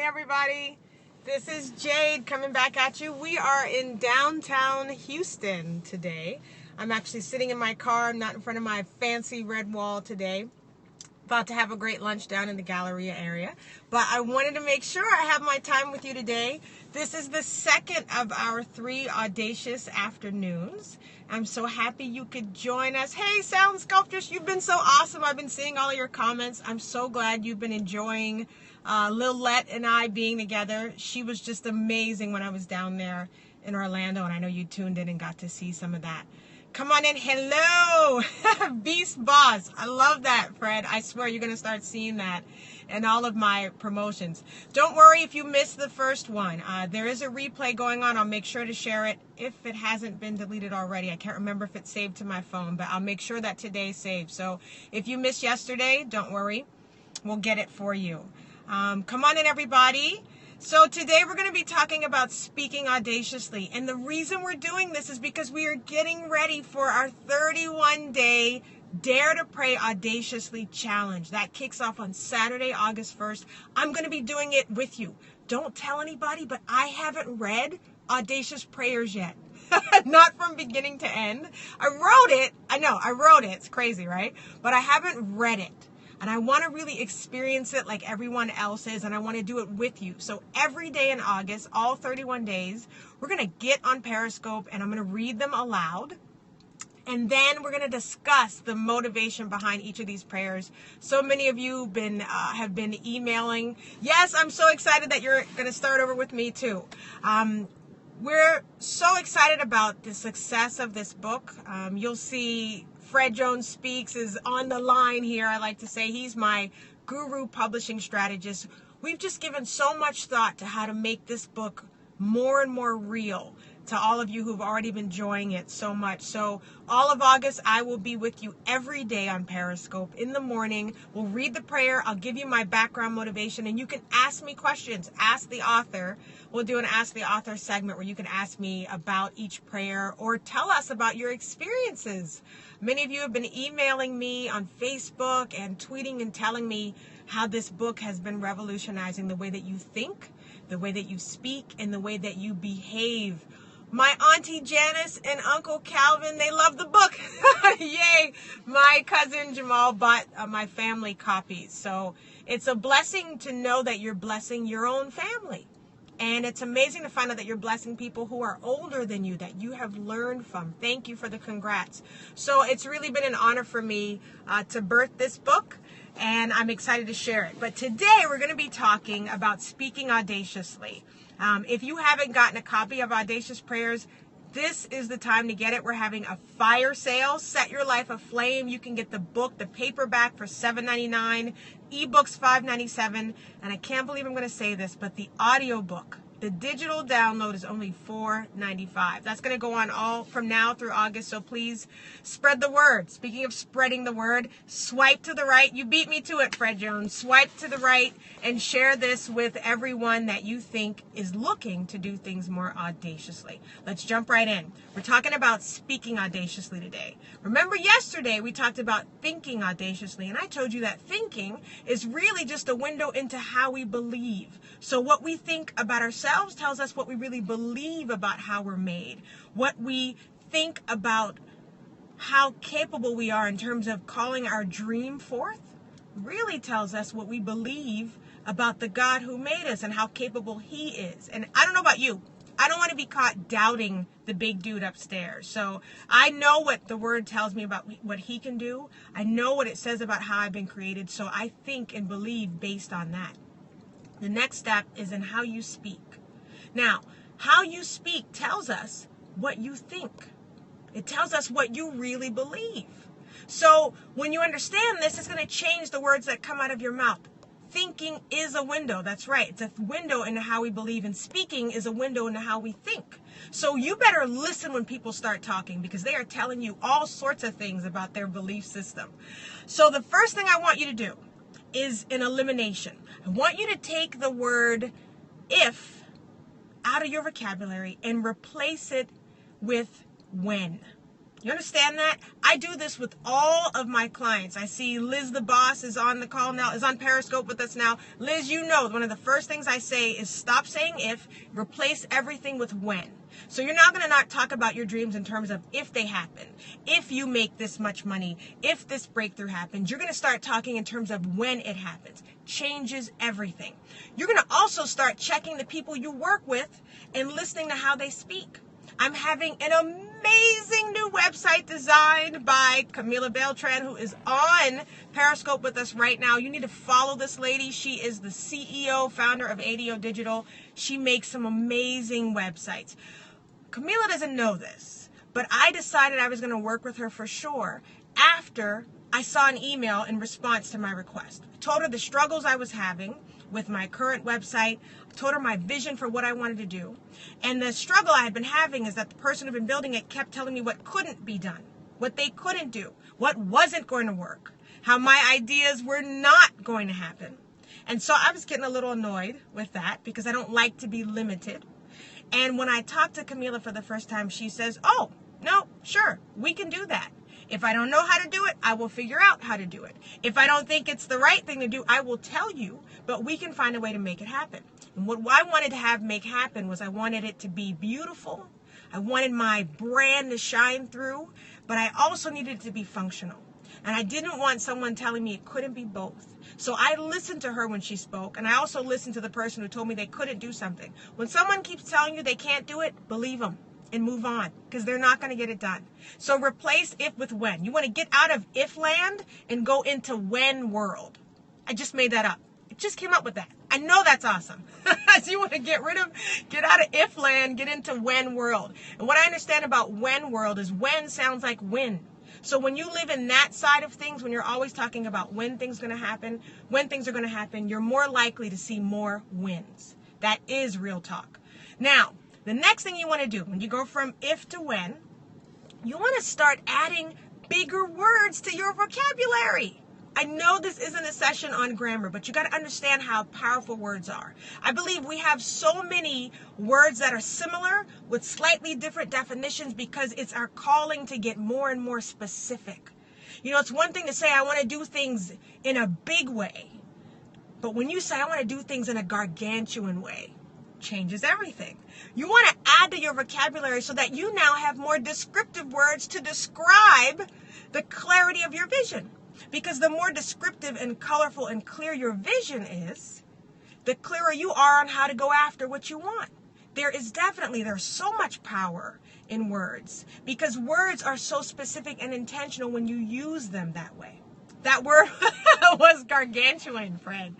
everybody. This is Jade coming back at you. We are in downtown Houston today. I'm actually sitting in my car, not in front of my fancy red wall today. About to have a great lunch down in the Galleria area. But I wanted to make sure I have my time with you today. This is the second of our 3 Audacious afternoons. I'm so happy you could join us. Hey, Sound Sculptors, you've been so awesome. I've been seeing all of your comments. I'm so glad you've been enjoying Lilette and I being together. She was just amazing when I was down there in Orlando, and I know you tuned in and got to see some of that. Come on in. Hello, Beast Boss. I love that, Fred. I swear you're going to start seeing that in all of my promotions. Don't worry if you missed the first one. There is a replay going on. I'll make sure to share it if it hasn't been deleted already. I can't remember if it's saved to my phone, but I'll make sure that today's saved. So if you missed yesterday, don't worry. We'll get it for you. Come on in, everybody. So today we're going to be talking about speaking audaciously. And the reason we're doing this is because we are getting ready for our 31-day Dare to Pray Audaciously challenge. That kicks off on Saturday, August 1st. I'm going to be doing it with you. Don't tell anybody, but I haven't read audacious prayers yet. Not from beginning to end. I wrote it. I know, I wrote it. It's crazy, right? But I haven't read it. And I want to really experience it like everyone else is, and I want to do it with you. So every day in August, all 31 days, we're going to get on Periscope, and I'm going to read them aloud. And then we're going to discuss the motivation behind each of these prayers. So many of you have been emailing. Yes, I'm so excited that you're going to start over with me too. We're so excited about the success of this book. You'll see Fred Jones Speaks is on the line here. I like to say he's my guru publishing strategist. We've just given so much thought to how to make this book more and more real to all of you who've already been enjoying it so much. So all of August, I will be with you every day on Periscope in the morning. We'll read the prayer. I'll give you my background motivation, and you can ask me questions. Ask the author. We'll do an Ask the Author segment where you can ask me about each prayer or tell us about your experiences. Many of you have been emailing me on Facebook and tweeting and telling me how this book has been revolutionizing the way that you think, the way that you speak, and the way that you behave. My Auntie Janice and Uncle Calvin, they love the book. Yay. My cousin Jamal bought my family copies. So it's a blessing to know that you're blessing your own family. And it's amazing to find out that you're blessing people who are older than you, that you have learned from. Thank you for the congrats. So it's really been an honor for me to birth this book, and I'm excited to share it. But today we're going to be talking about speaking audaciously. If you haven't gotten a copy of Audacious Prayers, this is the time to get it. We're having a fire sale. Set Your Life Aflame. You can get the book, the paperback, for $7.99, ebooks $5.97, and I can't believe I'm going to say this, but the audiobook, the digital download, is only $4.95. That's going to go on all from now through August, so please spread the word. Speaking of spreading the word, swipe to the right. You beat me to it, Fred Jones. Swipe to the right and share this with everyone that you think is looking to do things more audaciously. Let's jump right in. We're talking about speaking audaciously today. Remember yesterday we talked about thinking audaciously, and I told you that thinking is really just a window into how we believe. So what we think about ourselves tells us what we really believe about how we're made. What we think about how capable we are in terms of calling our dream forth really tells us what we believe about the God who made us and how capable he is. And I don't know about you, I don't want to be caught doubting the big dude upstairs. So I know what the word tells me about what he can do. I know what it says about how I've been created. So I think and believe based on that. The next step is in how you speak. Now, how you speak tells us what you think. It tells us what you really believe. So when you understand this, it's going to change the words that come out of your mouth. Thinking is a window. That's right. It's a window into how we believe, and speaking is a window into how we think. So you better listen when people start talking, because they are telling you all sorts of things about their belief system. So the first thing I want you to do is an elimination. I want you to take the word if out of your vocabulary and replace it with when. You understand that? I do this with all of my clients. I see Liz the boss is on the call now, is on Periscope with us now. Liz, you know, one of the first things I say is stop saying if, replace everything with when. So you're not going to not talk about your dreams in terms of if they happen, if you make this much money, if this breakthrough happens. You're going to start talking in terms of when it happens. Changes everything. You're going to also start checking the people you work with and listening to how they speak. I'm having an amazing new website designed by Camila Beltran, who is on Periscope with us right now. You need to follow this lady. She is the CEO, founder of ADO Digital. She makes some amazing websites. Camila doesn't know this, but I decided I was going to work with her for sure after I saw an email in response to my request. I told her the struggles I was having with my current website. I told her my vision for what I wanted to do. And the struggle I had been having is that the person who had been building it kept telling me what couldn't be done, what they couldn't do, what wasn't going to work, how my ideas were not going to happen. And so I was getting a little annoyed with that because I don't like to be limited. And when I talked to Camila for the first time, she says, oh, no, sure, we can do that. If I don't know how to do it, I will figure out how to do it. If I don't think it's the right thing to do, I will tell you, but we can find a way to make it happen. And what I wanted to have make happen was I wanted it to be beautiful. I wanted my brand to shine through, but I also needed it to be functional. And I didn't want someone telling me it couldn't be both. So I listened to her when she spoke, and I also listened to the person who told me they couldn't do something. When someone keeps telling you they can't do it, believe them and move on, because they're not going to get it done. So replace if with when. You want to get out of if land and go into when world. I just made that up. It just came up with that. I know that's awesome. So you want to get out of if land, get into when world. And what I understand about when world is when sounds like win. So when you live in that side of things, when you're always talking about when things are going to happen, you're more likely to see more wins. That is real talk. Now, the next thing you want to do when you go from if to when, you want to start adding bigger words to your vocabulary. I know this isn't a session on grammar, but you got to understand how powerful words are. I believe we have so many words that are similar with slightly different definitions because it's our calling to get more and more specific. You know, it's one thing to say, I want to do things in a big way. But when you say, I want to do things in a gargantuan way, changes everything. You want to add to your vocabulary so that you now have more descriptive words to describe the clarity of your vision. Because the more descriptive and colorful and clear your vision is, the clearer you are on how to go after what you want. There's so much power in words because words are so specific and intentional when you use them that way. That word was gargantuan, Fred.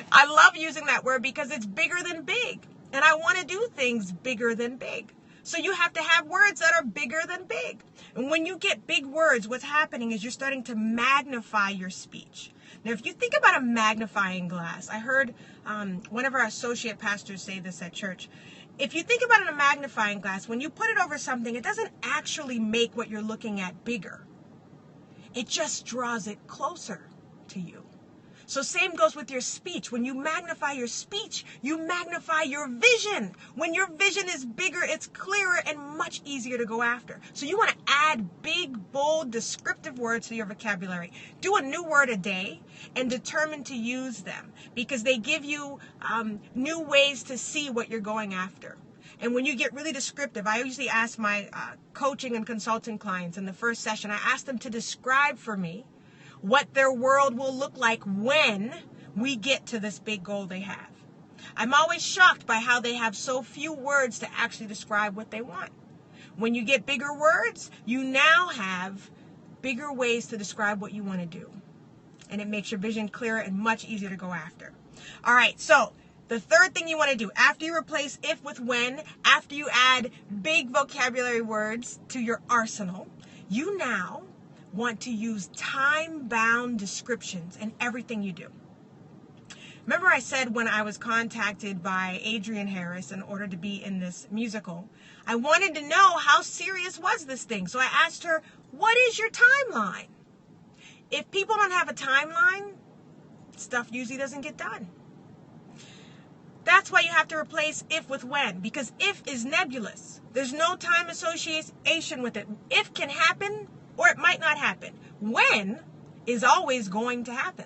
I love using that word because it's bigger than big. And I want to do things bigger than big. So you have to have words that are bigger than big. And when you get big words, what's happening is you're starting to magnify your speech. Now, if you think about a magnifying glass, I heard one of our associate pastors say this at church. If you think about a magnifying glass, when you put it over something, it doesn't actually make what you're looking at bigger. It just draws it closer to you. So same goes with your speech. When you magnify your speech, you magnify your vision. When your vision is bigger, it's clearer and much easier to go after. So you want to add big, bold, descriptive words to your vocabulary. Do a new word a day and determine to use them because they give you new ways to see what you're going after. And when you get really descriptive, I usually ask my coaching and consulting clients in the first session, I ask them to describe for me what their world will look like when we get to this big goal they have. I'm always shocked by how they have so few words to actually describe what they want. When you get bigger words, you now have bigger ways to describe what you want to do. And it makes your vision clearer and much easier to go after. All right, so the third thing you want to do, after you replace if with when, after you add big vocabulary words to your arsenal, you now want to use time-bound descriptions in everything you do. Remember I said when I was contacted by Adrienne Harris in order to be in this musical, I wanted to know how serious was this thing. So I asked her, what is your timeline? If people don't have a timeline, stuff usually doesn't get done. That's why you have to replace if with when, because if is nebulous. There's no time association with it. If can happen or it might not happen. When is always going to happen.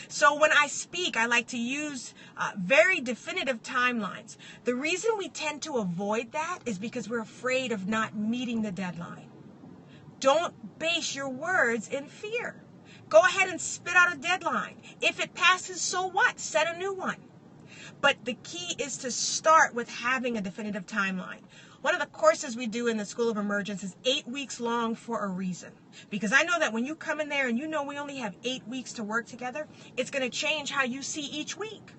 So when I speak, I like to use very definitive timelines. The reason we tend to avoid that is because we're afraid of not meeting the deadline. Don't base your words in fear. Go ahead and spit out a deadline. If it passes, so what? Set a new one. But the key is to start with having a definitive timeline. One of the courses we do in the School of Emergence is 8 weeks long for a reason. Because I know that when you come in there and you know we only have 8 weeks to work together, it's going to change how you see each week.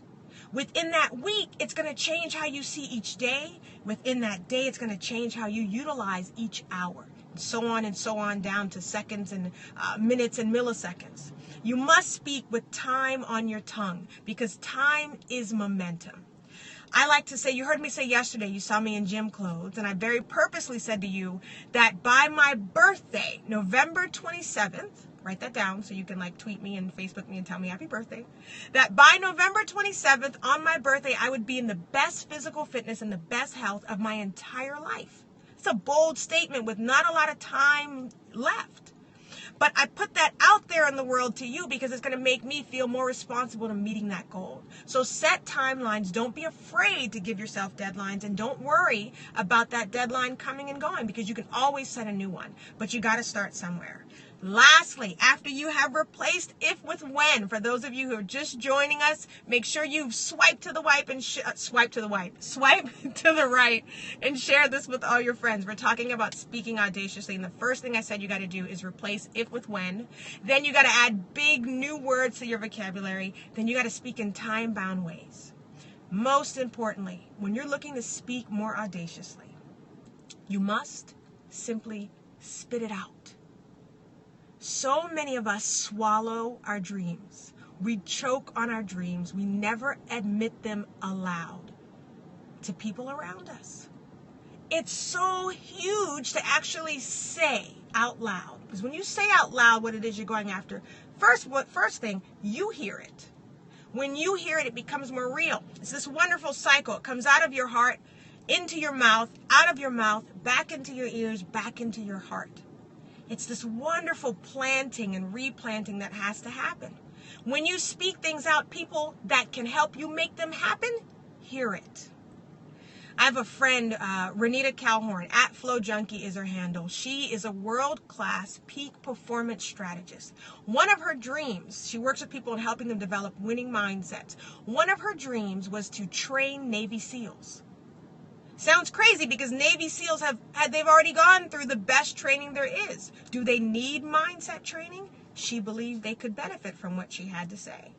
Within that week, it's going to change how you see each day. Within that day, it's going to change how you utilize each hour. And so on down to seconds and minutes and milliseconds. You must speak with time on your tongue because time is momentum. I like to say, you heard me say yesterday, you saw me in gym clothes, and I very purposely said to you that by my birthday, November 27th, write that down so you can tweet me and Facebook me and tell me happy birthday, that by November 27th, on my birthday, I would be in the best physical fitness and the best health of my entire life. It's a bold statement with not a lot of time left. But I put that out there in the world to you because it's going to make me feel more responsible to meeting that goal. So set timelines. Don't be afraid to give yourself deadlines, and don't worry about that deadline coming and going because you can always set a new one. But you got to start somewhere. Lastly, after you have replaced if with when, for those of you who are just joining us, make sure you swipe to the right and share this with all your friends. We're talking about speaking audaciously, and the first thing I said you got to do is replace if with when. Then you got to add big new words to your vocabulary. Then you got to speak in time-bound ways. Most importantly, when you're looking to speak more audaciously, you must simply spit it out. So many of us swallow our dreams. We choke on our dreams. We never admit them aloud to people around us. It's so huge to actually say out loud. Because when you say out loud what it is you're going after, first thing, you hear it. When you hear it, it becomes more real. It's this wonderful cycle. It comes out of your heart, into your mouth, out of your mouth, back into your ears, back into your heart. It's this wonderful planting and replanting that has to happen. When you speak things out, people that can help you make them happen, hear it. I have a friend, Renita Calhorn, @FlowJunkie is her handle. She is a world-class peak performance strategist. One of her dreams, she works with people in helping them develop winning mindsets. One of her dreams was to train Navy SEALs. Sounds crazy because Navy SEALs they've already gone through the best training there is. Do they need mindset training? She believed they could benefit from what she had to say.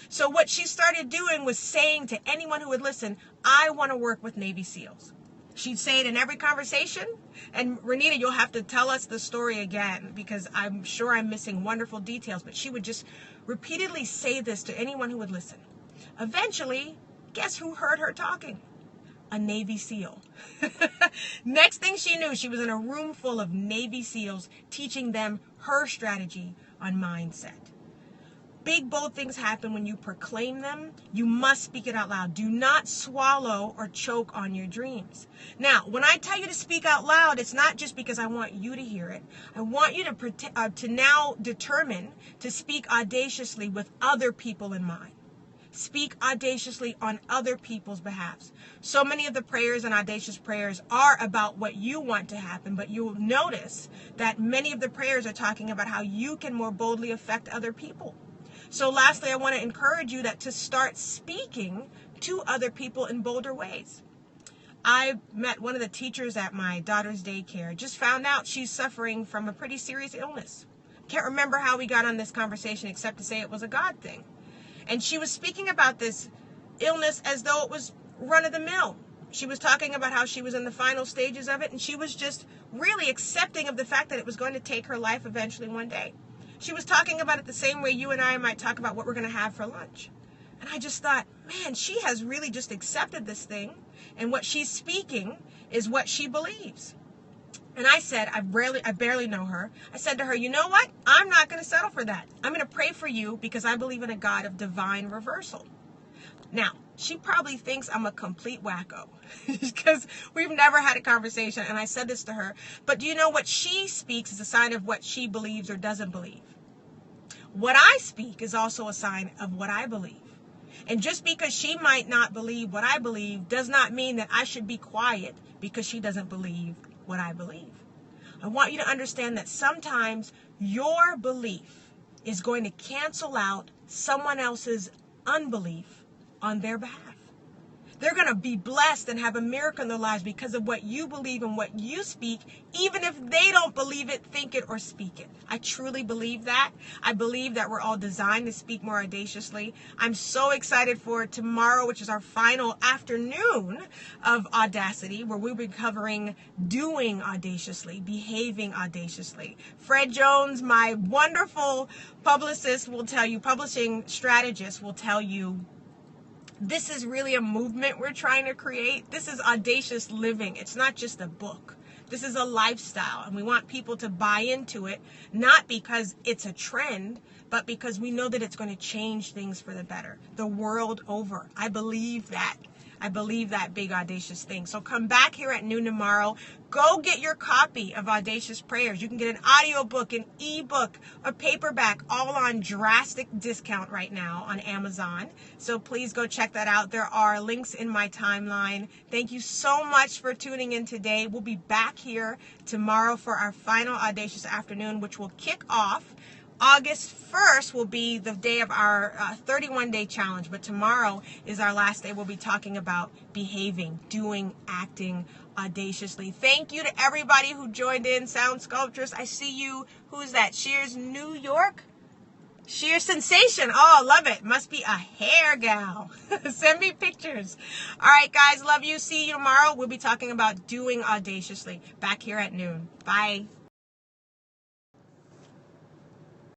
So what she started doing was saying to anyone who would listen, I want to work with Navy SEALs. She'd say it in every conversation. And Renita, you'll have to tell us the story again because I'm sure I'm missing wonderful details. But she would just repeatedly say this to anyone who would listen. Eventually, guess who heard her talking? A Navy SEAL. Next thing she knew, she was in a room full of Navy SEALs teaching them her strategy on mindset. Big, bold things happen when you proclaim them. You must speak it out loud. Do not swallow or choke on your dreams. Now, when I tell you to speak out loud, it's not just because I want you to hear it. I want you to now determine to speak audaciously with other people in mind. Speak audaciously on other people's behalf. So many of the prayers and audacious prayers are about what you want to happen, but you'll notice that many of the prayers are talking about how you can more boldly affect other people. So lastly, I want to encourage you to start speaking to other people in bolder ways. I met one of the teachers at my daughter's daycare. Just found out she's suffering from a pretty serious illness. Can't remember how we got on this conversation except to say it was a God thing. And she was speaking about this illness as though it was run-of-the-mill. She was talking about how she was in the final stages of it, and she was just really accepting of the fact that it was going to take her life eventually one day. She was talking about it the same way you and I might talk about what we're going to have for lunch. And I just thought, man, she has really just accepted this thing, and what she's speaking is what she believes. And I said, I barely know her. I said to her, you know what? I'm not going to settle for that. I'm going to pray for you because I believe in a God of divine reversal. Now, she probably thinks I'm a complete wacko because we've never had a conversation, and I said this to her. But do you know what she speaks is a sign of what she believes or doesn't believe? What I speak is also a sign of what I believe. And just because she might not believe what I believe does not mean that I should be quiet because she doesn't believe what I believe. I want you to understand that sometimes your belief is going to cancel out someone else's unbelief on their behalf. They're going to be blessed and have a miracle in their lives because of what you believe and what you speak, even if they don't believe it, think it, or speak it. I truly believe that. I believe that we're all designed to speak more audaciously. I'm so excited for tomorrow, which is our final afternoon of Audacity, where we'll be covering doing audaciously, behaving audaciously. Fred Jones, my wonderful publicist, will tell you, publishing strategist will tell you, this is really a movement we're trying to create. This is audacious living. It's not just a book. This is a lifestyle, and we want people to buy into it, not because it's a trend, but because we know that it's going to change things for the better, the world over. I believe that. I believe that big audacious thing. So come back here at noon tomorrow. Go get your copy of Audacious Prayers. You can get an audiobook, an ebook, a paperback, all on drastic discount right now on Amazon. So please go check that out. There are links in my timeline. Thank you so much for tuning in today. We'll be back here tomorrow for our final Audacious afternoon, which will kick off. August 1st will be the day of our 31-day challenge, but tomorrow is our last day. We'll be talking about behaving, doing, acting audaciously. Thank you to everybody who joined in. Sound Sculptress, I see you. Who's that? Shears New York? Sheer Sensation. Oh, I love it. Must be a hair gal. Send me pictures. All right, guys. Love you. See you tomorrow. We'll be talking about doing audaciously back here at noon. Bye.